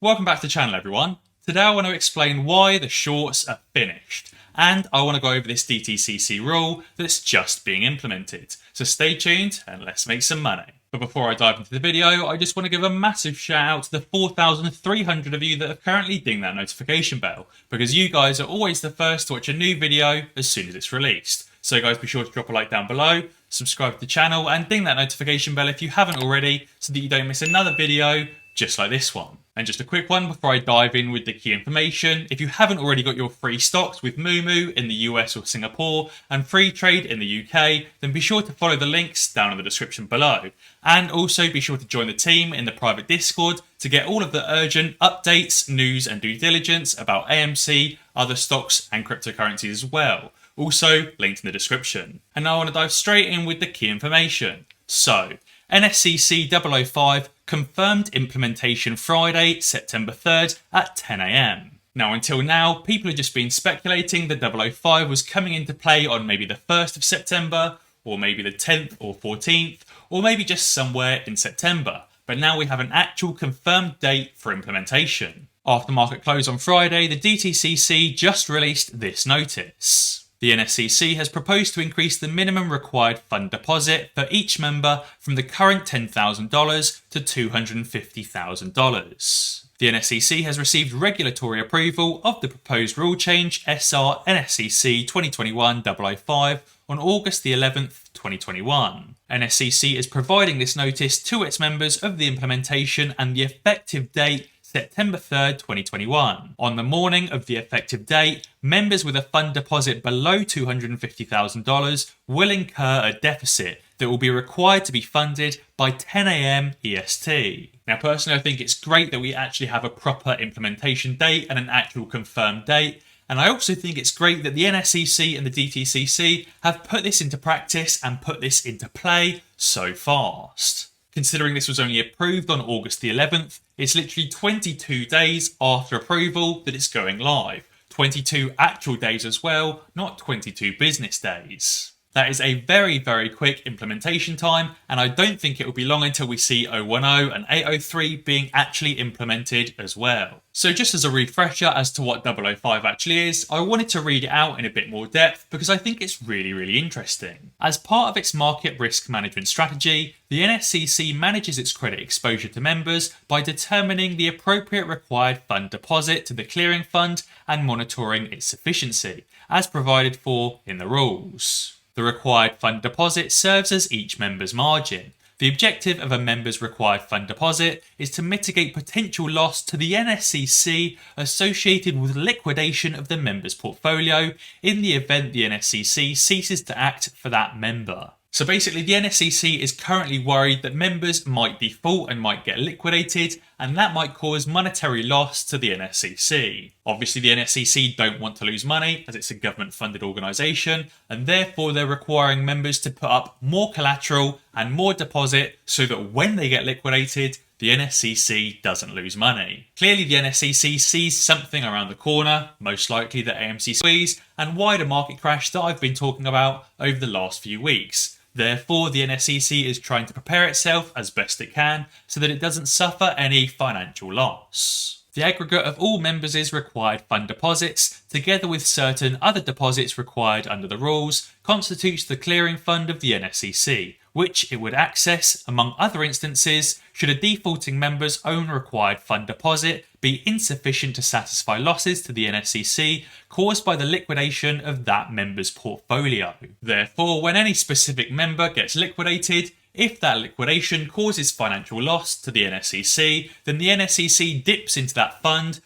Welcome back to the channel, everyone. Today I want to explain why the shorts are finished, and I want to go over this DTCC rule that's just being implemented. So stay tuned and let's make some money. But before I dive into the video, I just want to give a massive shout out to the 4,300 of you that have currently dinged that notification bell, because you guys are always the first to watch a new video as soon as it's released. So guys, be sure to drop a like down below, subscribe to the channel and ding that notification bell if you haven't already, so that you don't miss another video just like this one. And just a quick one before I dive in with the key information. If you haven't already got your free stocks with Moomoo in the US or Singapore and free trade in the UK, then be sure to follow the links down in the description below. And also be sure to join the team in the private Discord to get all of the urgent updates, news and due diligence about AMC, other stocks and cryptocurrencies as well. Also linked in the description. And now I want to dive straight in with the key information. So, NSCC 005 confirmed implementation Friday, September 3rd at 10 AM. Now, until now, people have just been speculating that 005 was coming into play on maybe the 1st of September, or maybe the 10th or 14th, or maybe just somewhere in September. But now we have an actual confirmed date for implementation. After market close on Friday, the DTCC just released this notice. The NSCC has proposed to increase the minimum required fund deposit for each member from the current $10,000 to $250,000. The NSCC has received regulatory approval of the proposed rule change SR NSCC 2021-005 on August the 11th, 2021. NSCC is providing this notice to its members of the implementation and the effective date September 3rd, 2021. On the morning of the effective date, members with a fund deposit below $250,000 will incur a deficit that will be required to be funded by 10 AM EST. Now, personally, I think it's great that we actually have a proper implementation date and an actual confirmed date. And I also think it's great that the NSCC and the DTCC have put this into practice and put this into play so fast. Considering this was only approved on August the 11th, it's literally 22 days after approval that it's going live. 22 actual days as well, not 22 business days. That is a very, very quick implementation time, and I don't think it will be long until we see 010 and 803 being actually implemented as well. So just as a refresher as to what 005 actually is, I wanted to read it out in a bit more depth because I think it's really, really interesting. As part of its market risk management strategy, the NSCC manages its credit exposure to members by determining the appropriate required fund deposit to the clearing fund and monitoring its sufficiency, as provided for in the rules. The required fund deposit serves as each member's margin. The objective of a member's required fund deposit is to mitigate potential loss to the NSCC associated with liquidation of the member's portfolio in the event the NSCC ceases to act for that member. So basically, the NSCC is currently worried that members might default and might get liquidated, and that might cause monetary loss to the NSCC. Obviously, the NSCC don't want to lose money as it's a government-funded organisation, and therefore they're requiring members to put up more collateral and more deposit so that when they get liquidated, the NSCC doesn't lose money. Clearly, the NSCC sees something around the corner, most likely the AMC squeeze and wider market crash that I've been talking about over the last few weeks. Therefore, the NSCC is trying to prepare itself as best it can so that it doesn't suffer any financial loss. The aggregate of all members' required fund deposits, together with certain other deposits required under the rules, constitutes the clearing fund of the NSCC, which it would access, among other instances, should a defaulting member's own required fund deposit be insufficient to satisfy losses to the NSCC caused by the liquidation of that member's portfolio. Therefore, when any specific member gets liquidated, if that liquidation causes financial loss to the NSCC, then the NSCC dips into that fund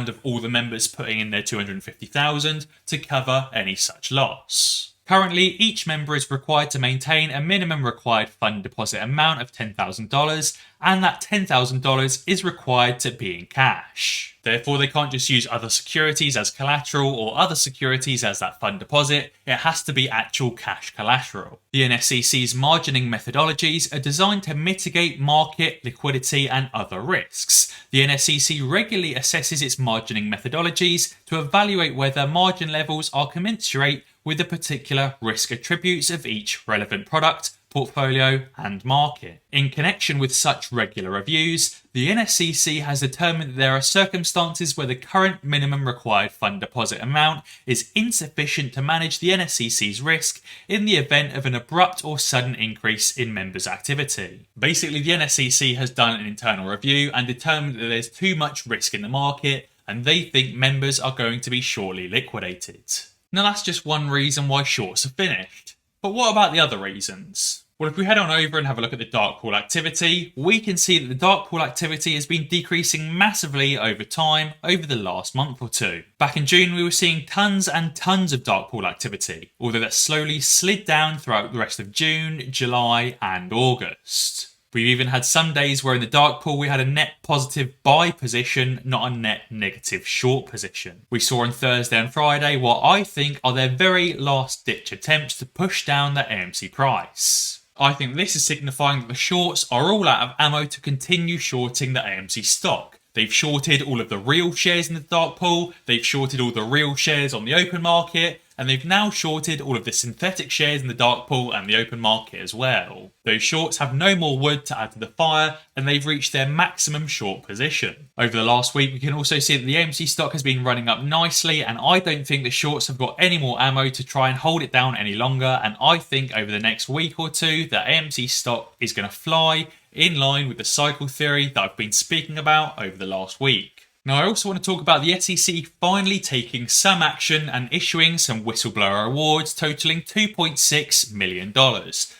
of all the members putting in their $250,000 to cover any such loss. Currently, each member is required to maintain a minimum required fund deposit amount of $10,000, and that $10,000 is required to be in cash. Therefore, they can't just use other securities as collateral or other securities as that fund deposit. It has to be actual cash collateral. The NSCC's margining methodologies are designed to mitigate market, liquidity, and other risks. The NSCC regularly assesses its margining methodologies to evaluate whether margin levels are commensurate with the particular risk attributes of each relevant product portfolio, and market. In connection with such regular reviews, the NSCC has determined that there are circumstances where the current minimum required fund deposit amount is insufficient to manage the NSCC's risk in the event of an abrupt or sudden increase in members' activity. Basically, the NSCC has done an internal review and determined that there's too much risk in the market, and they think members are going to be shortly liquidated. Now that's just one reason why shorts are finished. But what about the other reasons? Well, if we head on over and have a look at the dark pool activity, we can see that the dark pool activity has been decreasing massively over time over the last month or two. Back in June, we were seeing tons and tons of dark pool activity, although that slowly slid down throughout the rest of June, July, and August. We've even had some days where in the dark pool we had a net positive buy position, not a net negative short position. We saw on Thursday and Friday what I think are their very last ditch attempts to push down the AMC price. I think this is signifying that the shorts are all out of ammo to continue shorting the AMC stock. They've shorted all of the real shares in the dark pool, they've shorted all the real shares on the open market, and they've now shorted all of the synthetic shares in the dark pool and the open market as well. Those shorts have no more wood to add to the fire, and they've reached their maximum short position. Over the last week, we can also see that the AMC stock has been running up nicely, and I don't think the shorts have got any more ammo to try and hold it down any longer, and I think over the next week or two, the AMC stock is going to fly in line with the cycle theory that I've been speaking about over the last week. Now, I also want to talk about the SEC finally taking some action and issuing some whistleblower awards totaling $2.6 million.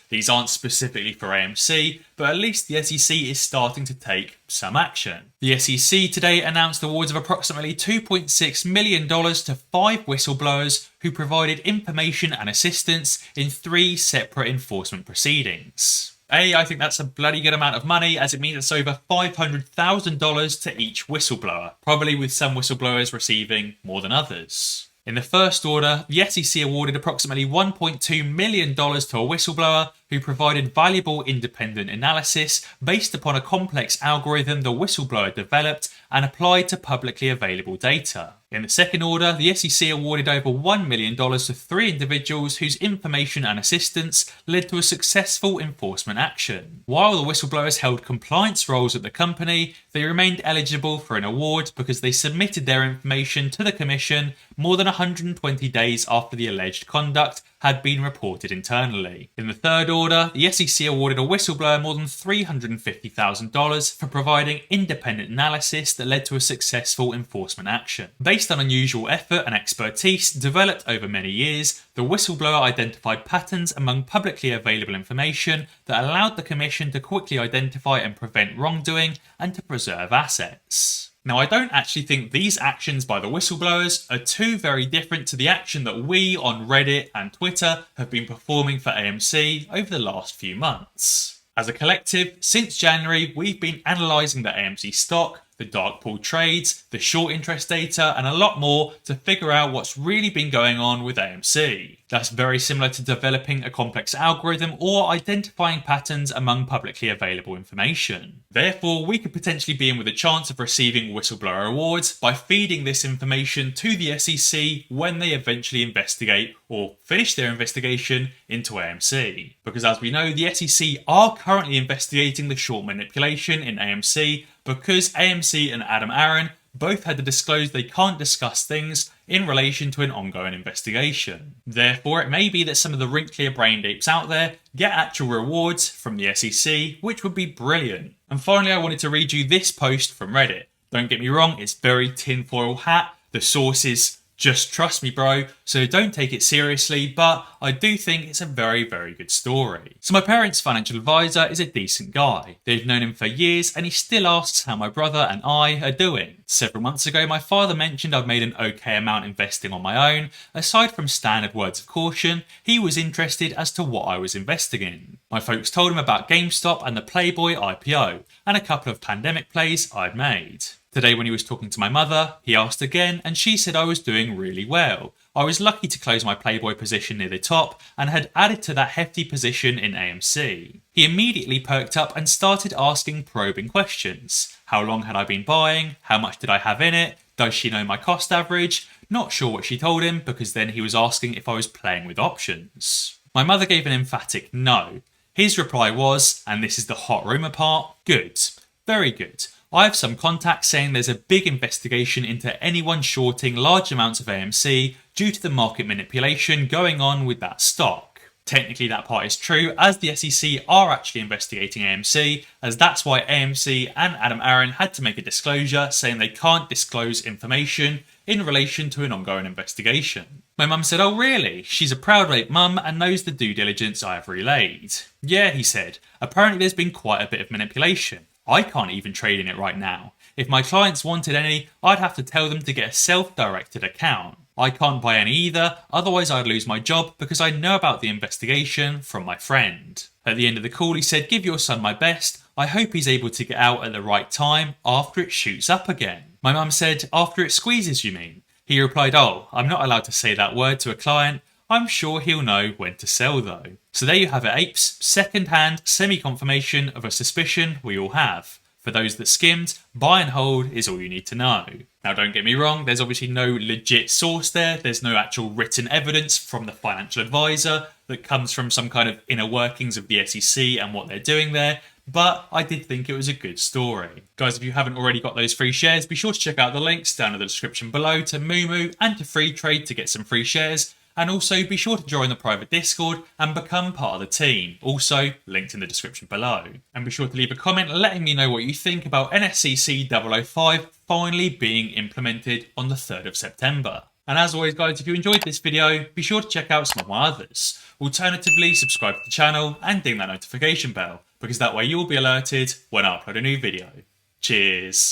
These aren't specifically for AMC, but at least the SEC is starting to take some action. The SEC today announced awards of approximately $2.6 million to 5 whistleblowers who provided information and assistance in 3 separate enforcement proceedings. I think that's a bloody good amount of money, as it means it's over $500,000 to each whistleblower, probably with some whistleblowers receiving more than others. In the first order, the SEC awarded approximately $1.2 million to a whistleblower who provided valuable independent analysis based upon a complex algorithm the whistleblower developed and applied to publicly available data. In the second order, the SEC awarded over $1 million to 3 individuals whose information and assistance led to a successful enforcement action. While the whistleblowers held compliance roles at the company, they remained eligible for an award because they submitted their information to the Commission more than 120 days after the alleged conduct had been reported internally. In the third order, the SEC awarded a whistleblower more than $350,000 for providing independent analysis that led to a successful enforcement action. Based on unusual effort and expertise developed over many years, the whistleblower identified patterns among publicly available information that allowed the Commission to quickly identify and prevent wrongdoing and to preserve assets. Now, I don't actually think these actions by the whistleblowers are too very different to the action that we on Reddit and Twitter have been performing for AMC over the last few months. As a collective, since January, we've been analysing the AMC stock, the dark pool trades, the short interest data, and a lot more to figure out what's really been going on with AMC. That's very similar to developing a complex algorithm or identifying patterns among publicly available information. Therefore, we could potentially be in with a chance of receiving whistleblower awards by feeding this information to the SEC when they eventually investigate or finish their investigation into AMC. Because as we know, the SEC are currently investigating the short manipulation in AMC because AMC and Adam Aaron both had to disclose they can't discuss things in relation to an ongoing investigation. Therefore, it may be that some of the wrinklier brain apes out there get actual rewards from the SEC, which would be brilliant. And finally, I wanted to read you this post from Reddit. Don't get me wrong, it's very tinfoil hat. The source is just trust me, bro, so don't take it seriously, but I do think it's a very, very good story. So my parents' financial advisor is a decent guy. They've known him for years and he still asks how my brother and I are doing. Several months ago, my father mentioned I've made an okay amount investing on my own. Aside from standard words of caution, he was interested as to what I was investing in. My folks told him about GameStop and the Playboy IPO, and a couple of pandemic plays I'd made. Today when he was talking to my mother, he asked again and she said I was doing really well. I was lucky to close my Playboy position near the top and had added to that hefty position in AMC. He immediately perked up and started asking probing questions. How long had I been buying? How much did I have in it? Does she know my cost average? Not sure what she told him because then he was asking if I was playing with options. My mother gave an emphatic no. His reply was, and this is the hot rumour part, good, very good. I have some contacts saying there's a big investigation into anyone shorting large amounts of AMC due to the market manipulation going on with that stock. Technically that part is true, as the SEC are actually investigating AMC, as that's why AMC and Adam Aaron had to make a disclosure saying they can't disclose information in relation to an ongoing investigation. My mum said, oh really? She's a proud late mum and knows the due diligence I have relayed. Yeah, he said, apparently there's been quite a bit of manipulation. I can't even trade in it right now. If my clients wanted any, I'd have to tell them to get a self-directed account. I can't buy any either, otherwise I'd lose my job because I know about the investigation from my friend. At the end of the call he said, give your son my best, I hope he's able to get out at the right time after it shoots up again. My mum said, after it squeezes you mean? He replied, oh, I'm not allowed to say that word to a client, I'm sure he'll know when to sell though. So there you have it apes, second-hand semi-confirmation of a suspicion we all have. For those that skimmed, buy and hold is all you need to know. Now don't get me wrong, there's obviously no legit source there, there's no actual written evidence from the financial advisor that comes from some kind of inner workings of the SEC and what they're doing there, but I did think it was a good story. Guys, if you haven't already got those free shares, be sure to check out the links down in the description below to Moomoo and to Free Trade to get some free shares. And also be sure to join the private Discord and become part of the team, also linked in the description below. And be sure to leave a comment letting me know what you think about NSCC 005 finally being implemented on the 3rd of September. And as always guys, if you enjoyed this video, be sure to check out some of my others. Alternatively, subscribe to the channel and ding that notification bell, because that way you will be alerted when I upload a new video. Cheers!